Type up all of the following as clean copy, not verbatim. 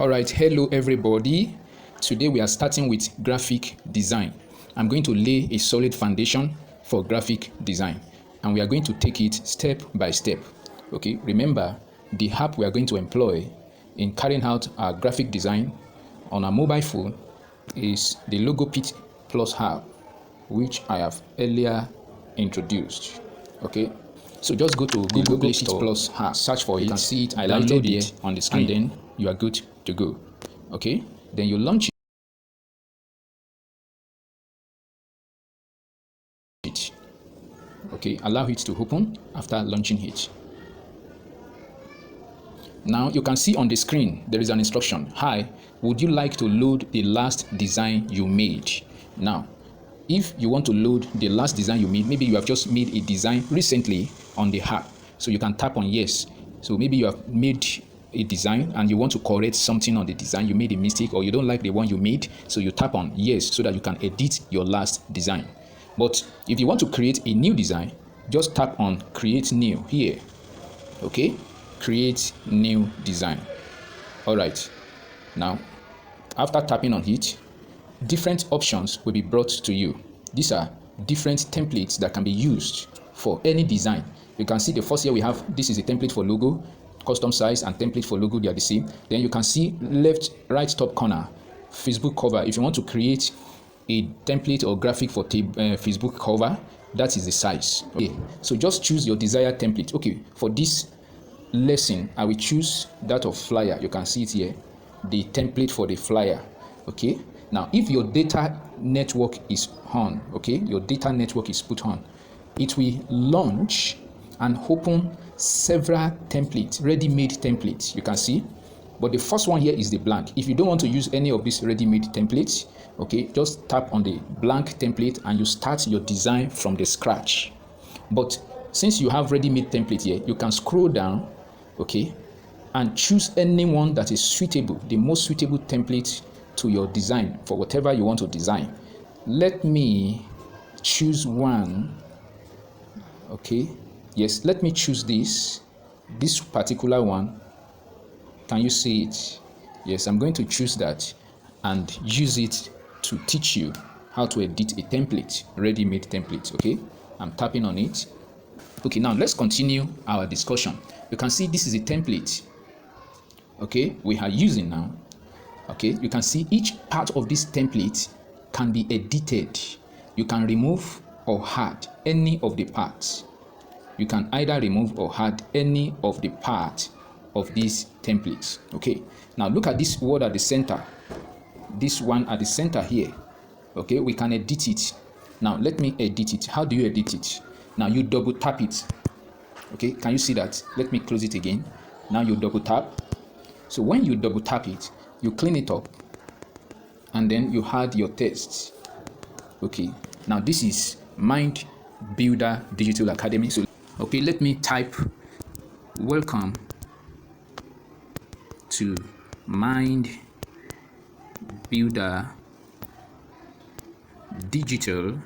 All right, hello everybody. Today we are starting with graphic design. I'm going to lay a solid foundation for graphic design, and we are going to take it step by step. Okay, remember the app we are going to employ in carrying out our graphic design on our mobile phone is the Logopit Plus app, which I have earlier introduced. Okay, so just go to Google Play Store Plus app, search for it, you can see it, I download it on the screen, and then you are good to go. Okay, then you launch it. Okay, allow it to open after launching it. Now you can see on the screen there is an instruction. Hi, would you like to load the last design you made? Now, if you want to load the last design you made, maybe you have just made a design recently on the app, so you can tap on yes. So maybe you have made a design and you want to correct something on the design, you made a mistake, or you don't like the one you made, so you tap on yes so that you can edit your last design. But if you want to create a new design, just tap on create new here. Okay, create new design. All right, now after tapping on it, different options will be brought to you. These are different templates that can be used for any design. You can see the first here we have, this is a template for logo, custom size and template for logo, they are the same. Then you can see left right top corner, Facebook cover. If you want to create a template or graphic for Facebook cover, that is the size. Okay, so just choose your desired template. Okay, for this lesson I will choose that of flyer. You can see it here, the template for the flyer. Okay, now if your data network is on, okay, your data network is put on, it will launch and open several templates, ready-made templates. You can see, but the first one here is the blank. If you don't want to use any of these ready-made templates, okay, just tap on the blank template and you start your design from the scratch. But since you have ready-made template here, you can scroll down, okay, and choose any one that is suitable, the most suitable template to your design for whatever you want to design. Let me choose one. Okay, yes, let me choose this particular one. Can you see it? Yes, I'm going to choose that and use it to teach you how to edit a template, ready-made template. Okay, I'm tapping on it. Okay, now let's continue our discussion. You can see this is a template, okay, we are using now. Okay, you can see each part of this template can be edited. You can remove or add any of the parts. You can either remove or add any of the parts of these templates. Okay, now look at this word at the center, this one at the center here. Okay, we can edit it. Now let me edit it. How do you edit it? Now you double tap it. Okay, can you see that? Let me close it again. Now you double tap. So when you double tap it, you clean it up and then you add your text. Okay, now this is Mind Builder Digital Academy. So okay, let me type welcome to Mind Builder Digital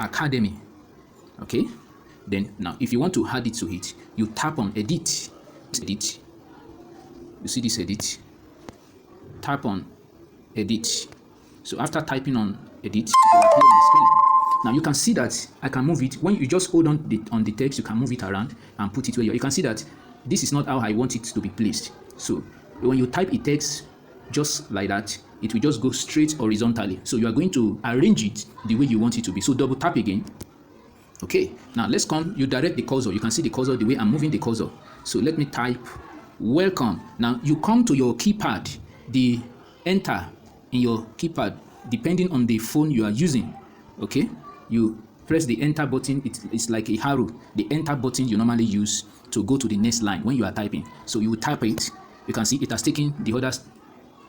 Academy. Okay, then now if you want to add it to it, you tap on edit. You see this edit, tap on edit. So after typing on edit, it will appear on the screen. Now you can see that I can move it. When you just hold on the text, you can move it around and put it where you can see that this is not how I want it to be placed. So when you type a text just like that, it will just go straight horizontally. So you are going to arrange it the way you want it to be. So double tap again. Okay, now let's come, you direct the cursor. You can see the cursor the way I'm moving the cursor. So let me type welcome. Now you come to your keypad, the enter in your keypad, depending on the phone you are using. Okay, you press the enter button. It's like a arrow, the enter button you normally use to go to the next line when you are typing. So you will type it. You can see it has taken the other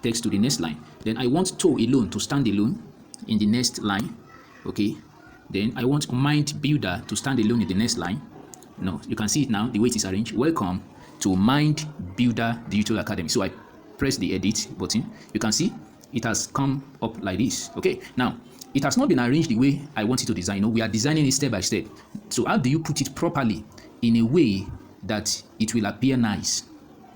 text to the next line. Then I want to alone to stand alone in the next line. Okay, then I want Mind Builder to stand alone in the next line. No, you can see it now the way it is arranged. Welcome to Mind Builder Digital Academy. So I press the edit button. You can see it has come up like this. Okay, now it has not been arranged the way I want it to design. No, we are designing it step by step. So how do you put it properly in a way that it will appear nice?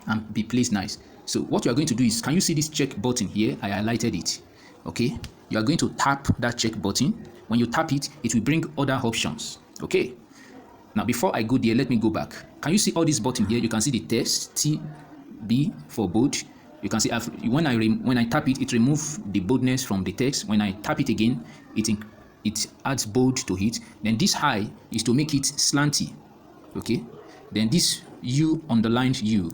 and be placed nice. So what you are going to do is, can you see this check button here? I highlighted it. Okay, you are going to tap that check button. When you tap it, it will bring other options. Okay, now before I go there, let me go back. Can you see all this button here? You can see the text TB for bold. You can see when I tap it, it removes the boldness from the text. When I tap it again, it adds bold to it. Then this high is to make it slanty. Okay, then this U underlined U,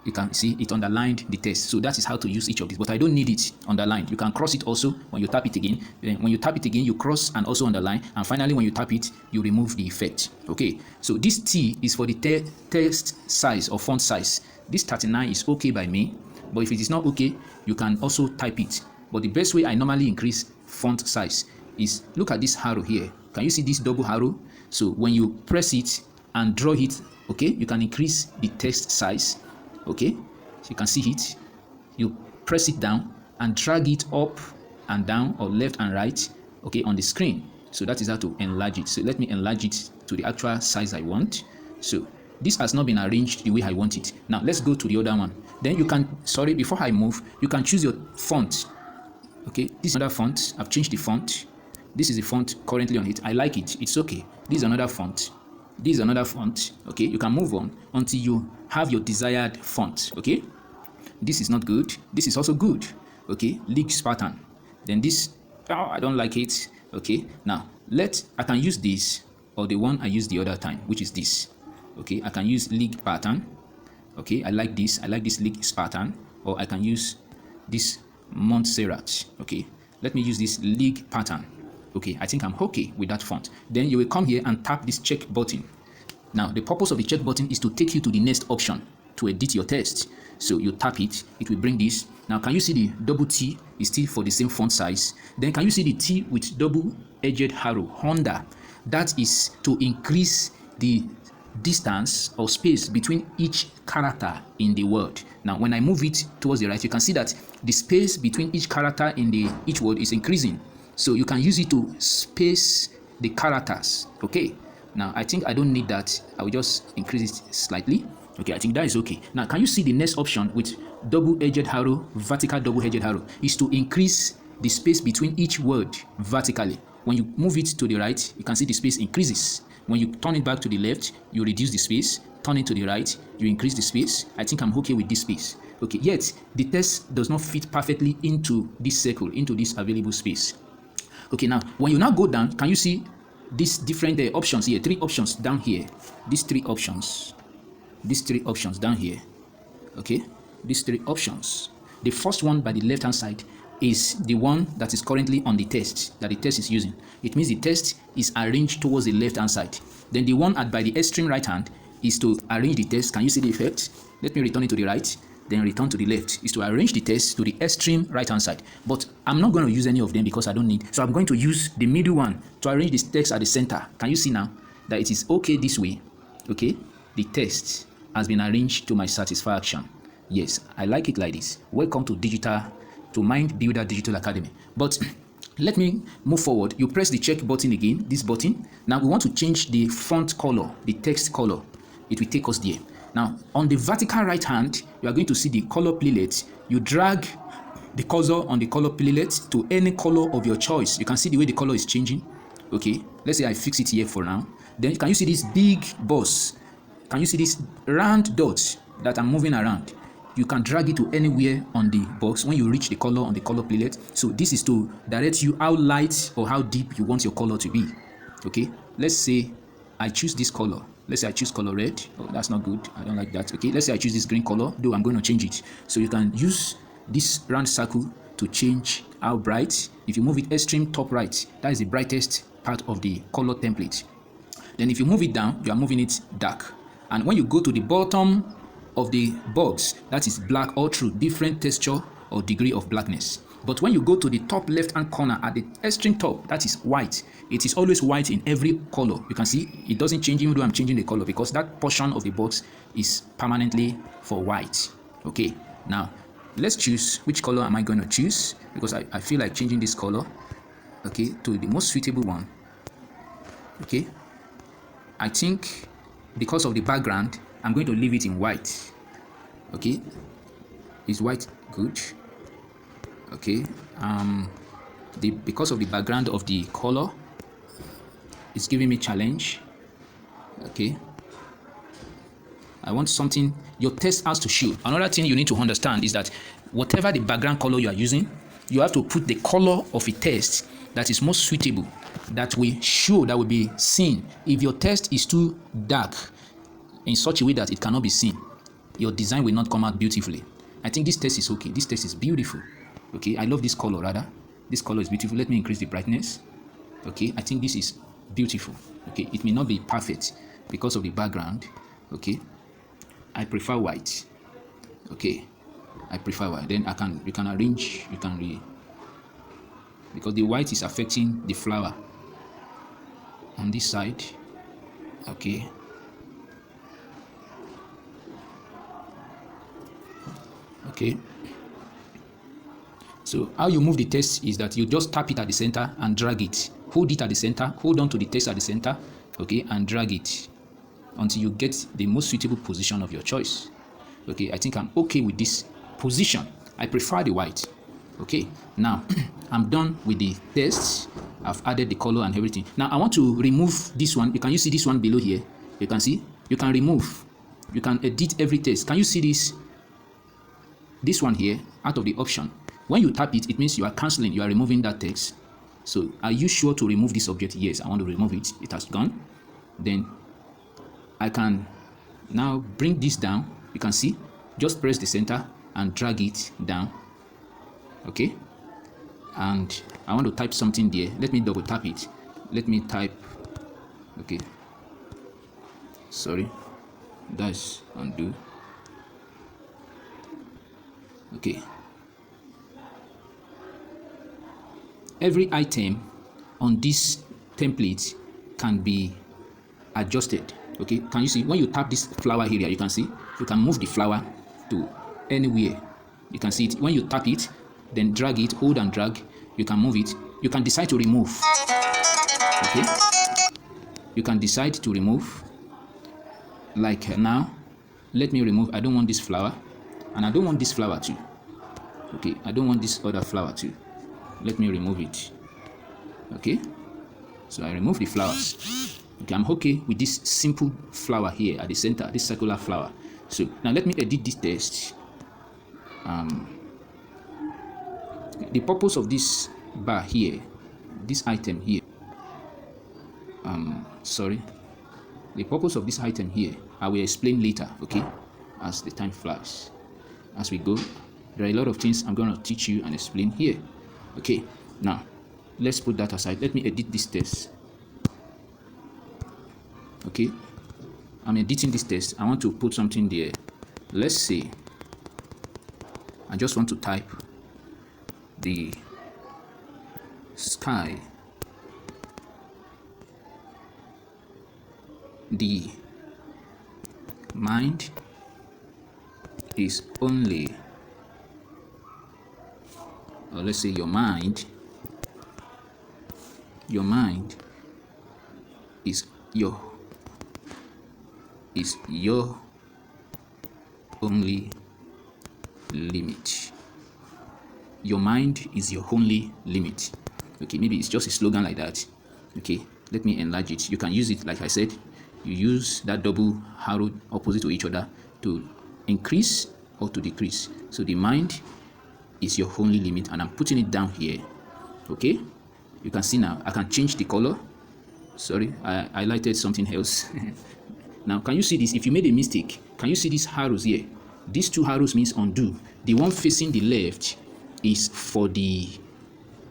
you can see it underlined the text. So that is how to use each of these, but I don't need it underlined. You can cross it also when you tap it again. Then when you tap it again, you cross and also underline, and finally when you tap it, you remove the effect. Okay, so this T is for the text size or font size. This 39 is okay by me, but if it is not okay, you can also type it. But the best way I normally increase font size is, look at this arrow here. Can you see this double arrow? So when you press it and draw it, okay, you can increase the text size. Okay, so you can see it. You press it down and drag it up and down or left and right, okay, on the screen. So that is how to enlarge it. So let me enlarge it to the actual size I want. So this has not been arranged the way I want it. Now let's go to the other one. Then you can, sorry, before I move, you can choose your font. Okay, this is another font. I've changed the font. This is the font currently on it. I like it. It's okay. This is another font. This is another font. Okay, you can move on until you have your desired font. Okay, this is not good. This is also good. Okay, league pattern. Then this, oh, I don't like it. Okay, now I can use this or the one I used the other time, which is this. Okay, I can use league pattern. Okay, I like this league pattern, or I can use this Montserrat. Okay, let me use this league pattern. Okay, I think I'm okay with that font. Then you will come here and tap this check button. Now, the purpose of the check button is to take you to the next option to edit your text. So you tap it, it will bring this. Now, can you see the double T is still for the same font size? Then can you see the T with double-edged arrow under? That is to increase the distance or space between each character in the word. Now, when I move it towards the right, you can see that the space between each character in each word is increasing. So you can use it to space the characters. Okay, now I think I don't need that. I will just increase it slightly. Okay, I think that is okay. Now, can you see the next option with double-edged arrow, vertical double-edged arrow, is to increase the space between each word vertically. When you move it to the right, you can see the space increases. When you turn it back to the left, you reduce the space. Turn it to the right, you increase the space. I think I'm okay with this space. Okay, yet the text does not fit perfectly into this circle, into this available space. Okay, now when you now go down, can you see these different options here? 3 options down here. These 3 options. These 3 options down here. Okay, these 3 options. The first one by the left hand side is the one that is currently on the text, that the text is using. It means the text is arranged towards the left hand side. Then the one by the extreme right hand is to arrange the text. Can you see the effect? Let me return it to the right, then return to the left. Is to arrange the text to the extreme right hand side. But I'm not going to use any of them because I don't need. So I'm going to use the middle one to arrange this text at the center. Can you see now that it is okay this way? Okay, the text has been arranged to my satisfaction. Yes, I like it like this. Welcome to Mind Builder Digital Academy. But let me move forward. You press the check button again, this button. Now we want to change the font color, the text color. It will take us there. Now on the vertical right hand, you are going to see the color palette. You drag the cursor on the color palette to any color of your choice. You can see the way the color is changing. Okay, let's say I fix it here for now. Then can you see this big box? Can you see this round dot that I'm moving around? You can drag it to anywhere on the box when you reach the color on the color palette. So this is to direct you how light or how deep you want your color to be. Okay, let's say I choose this color. Let's say I choose color red. Oh, that's not good. I don't like that. Okay, let's say I choose this green color, though I'm going to change it. So you can use this round circle to change how bright. If you move it extreme top right, that is the brightest part of the color template. Then if you move it down, you are moving it dark. And when you go to the bottom of the box, that is black all through, different texture or degree of blackness. But when you go to the top left hand corner at the extreme top, that is white. It is always white in every color. You can see it doesn't change even though I'm changing the color, because that portion of the box is permanently for white. Okay, now let's choose which color am I going to choose, because I feel like changing this color, okay, to the most suitable one. Okay, I think because of the background, I'm going to leave it in white. Okay, is white good? Okay, because of the background of the color, it's giving me challenge. Okay, I want something your test has to show. Another thing you need to understand is that whatever the background color you are using, you have to put the color of a test that is most suitable, that will show, that will be seen. If your test is too dark in such a way that it cannot be seen, your design will not come out beautifully. I think this test is okay. This test is beautiful. Okay, I love this color rather. This color is beautiful. Let me increase the brightness. Okay, I think this is beautiful. Okay, it may not be perfect because of the background. Okay, I prefer white. Okay, I prefer white. Then you can arrange, because the white is affecting the flower on this side. Okay, okay, so how you move the text is that you just tap it at the center and drag it. Hold it at the center, hold on to the text at the center, okay, and drag it until you get the most suitable position of your choice. Okay, I think I'm okay with this position. I prefer the white. Okay, now I'm done with the text. I've added the color and everything. Now I want to remove this one. Can you see this one below here? You can see, you can remove, you can edit every text. Can you see this one here out of the option? When you tap it, it means you are canceling, you are removing that text. So are you sure to remove this object? Yes, I want to remove it. It has gone. Then I can now bring this down. You can see, just press the center and drag it down. Okay, and I want to type something there. Let me double tap it. Let me type. Okay, sorry, that's undo. Okay, every item on this template can be adjusted. Okay, can you see when you tap this flower area? You can see you can move the flower to anywhere. You can see it when you tap it, then drag it, hold and drag. You can move it. You can decide to remove. Okay, you can decide to remove. Like now, let me remove. I don't want this flower, and I don't want this flower too. Okay, I don't want this other flower too. Let me remove it. Okay, so I remove the flowers. Okay, I'm okay with this simple flower here at the center, this circular flower. So now let me edit this text. The purpose of this bar here, this item here, the purpose of this item here, I will explain later, okay, as the time flies. As we go, there are a lot of things I'm going to teach you and explain here. Okay, now let's put that aside. Let me edit this text. Okay, I'm editing this text. I want to put something there. Let's say I just want to type the sky, the mind is only, or let's say your mind is your only limit. Your mind is your only limit. Okay, maybe it's just a slogan like that. Okay, let me enlarge it. You can use it, like I said, you use that double arrow opposite to each other to increase or to decrease. So the mind is your only limit, and I'm putting it down here. Okay, you can see now I can change the color. Sorry, I highlighted something else. Now can you see this? If you made a mistake, can you see these arrows here? These two arrows means undo. The one facing the left is for the,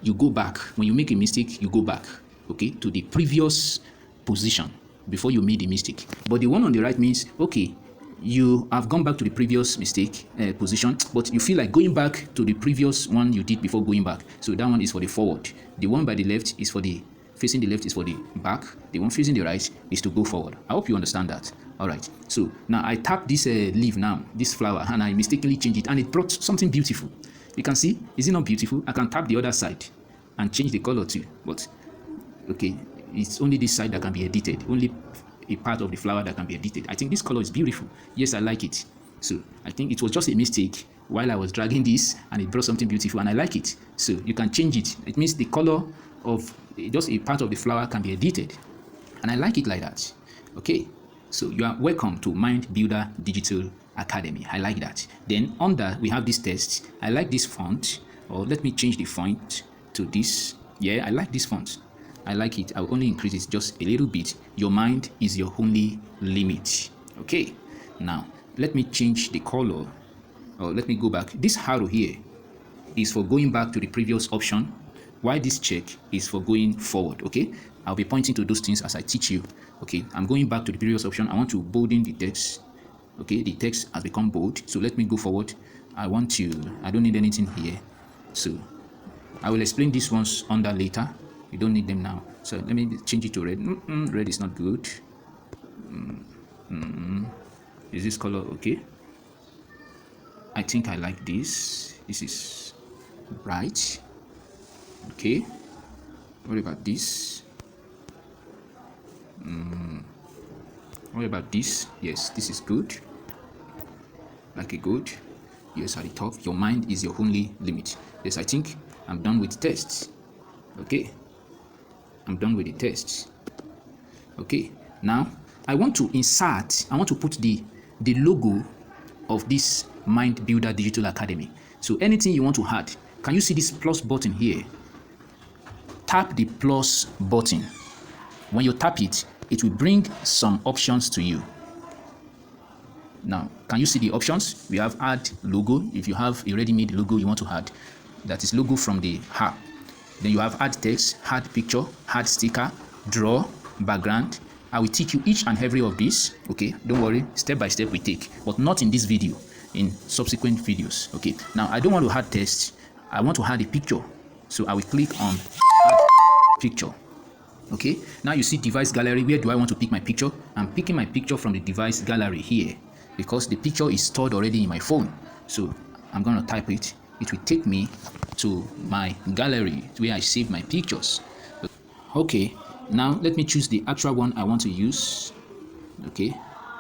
you go back. When you make a mistake, you go back, okay, to the previous position before you made the mistake. But the one on the right means, okay, you have gone back to the previous mistake position, but you feel like going back to the previous one you did before going back. So that one is for the forward. The one by the left is for the, facing the left is for the back. The one facing the right is to go forward. I hope you understand that. All right, so now I tap this leaf now, this flower, and I mistakenly changed it, and it brought something beautiful. You can see, is it not beautiful? I can tap the other side and change the color too, but okay, it's only this side that can be edited, only a part of the flower that can be edited. I think this color is beautiful. Yes, I like it. So I think it was just a mistake while I was dragging this, and it brought something beautiful, and I like it. So you can change it. It means the color of just a part of the flower can be edited, and I like it like that. Okay, so you are welcome to Mind Builder Digital Academy. I like that. Then under we have this text. I like this font, or let me change the font to this. Yeah, I like this font. I like it. I'll only increase it just a little bit. Your mind is your only limit. Okay, now let me change the color, or let me go back. This arrow here is for going back to the previous option, while this check is for going forward. Okay, I'll be pointing to those things as I teach you. Okay, I'm going back to the previous option. I want to bolden the text. Okay, the text has become bold, so let me go forward. I don't need anything here, so I will explain these ones under later. You don't need them now, so let me change it to red. Red is not good. Is this color okay? I think I like this. This is bright. Okay, what about this? What about this? Yes, this is good. Like a good. Yes, at the top, your mind is your only limit. Yes, I think I'm done with tests. Okay, I'm done with the tests. Okay, now I want to put the logo of this Mind Builder Digital Academy. So anything you want to add, can you see this plus button here? Tap the plus button. When you tap it, it will bring some options to you. Now, can you see the options? We have add logo. If you have a ready-made logo you want to add, that is logo from the app. Then you have add text, add picture, add sticker, draw, background. I will teach you each and every of these. Okay, don't worry, step by step we take, but not in this video, in subsequent videos. Okay, now I don't want to add text, I want to add a picture. So I will click on add picture. Okay, now you see device gallery. Where do I want to pick my picture? I'm picking my picture from the device gallery here, because the picture is stored already in my phone. So I'm going to type it. It will take me to my gallery where I save my pictures. Okay, now let me choose the actual one I want to use. Okay,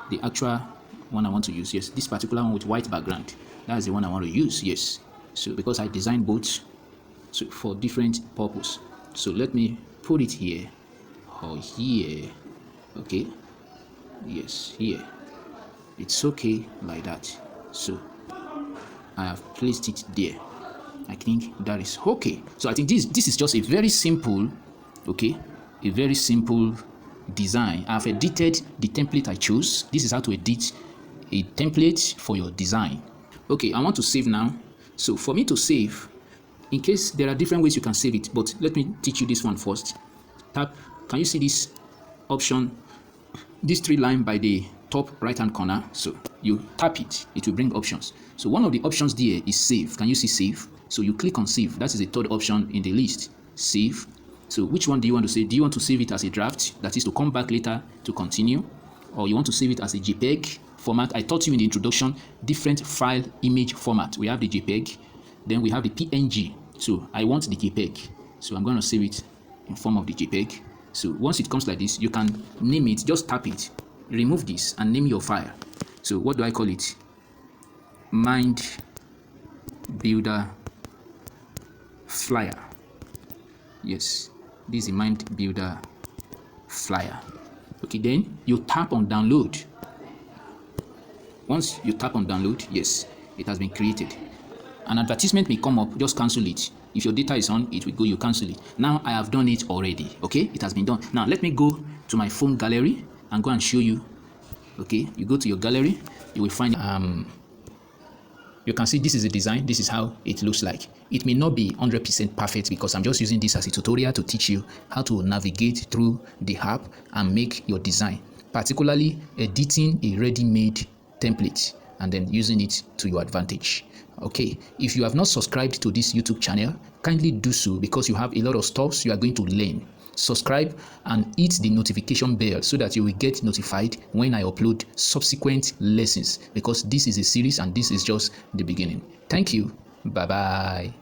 the actual one I want to use. Yes, this particular one with white background. That's the one I want to use. Yes, so because I designed both for different purpose. So let me put it here or here. Okay, yes, here. It's okay like that. So I have placed it there. I think that is okay. So I think this is just a very simple, okay, a very simple design. I've edited the template I chose. This is how to edit a template for your design. Okay, I want to save now. So for me to save, in case there are different ways you can save it, but let me teach you this one first. Tap, can you see this option, this three line by the top right hand corner? So you tap it, it will bring options. So one of the options there is save. Can you see save? So you click on save. That is the third option in the list, save. So which one do you want to save? Do you want to save it as a draft, that is to come back later to continue, or you want to save it as a JPEG format? I taught you in the introduction different file image format. We have the JPEG, then we have the PNG. So I want the JPEG, so I'm going to save it in form of the JPEG. So once it comes like this, you can name it. Just tap it, remove this, and name your file. So what do I call it? Mind Builder Flyer. Yes, this is a Mind Builder Flyer. Okay, then you tap on download. Once you tap on download, yes, it has been created. An advertisement may come up, just cancel it. If your data is on, it will go, you cancel it. Now I have done it already. Okay, it has been done. Now let me go to my phone gallery and go and show you. Okay, you go to your gallery, you will find you can see this is a design. This is how it looks like. It may not be 100% perfect because I'm just using this as a tutorial to teach you how to navigate through the app and make your design, particularly editing a ready-made template and then using it to your advantage. Okay, if you have not subscribed to this YouTube channel, kindly do so, because you have a lot of stuff you are going to learn. Subscribe and hit the notification bell so that you will get notified when I upload subsequent lessons, because this is a series and this is just the beginning. Thank you. Bye bye.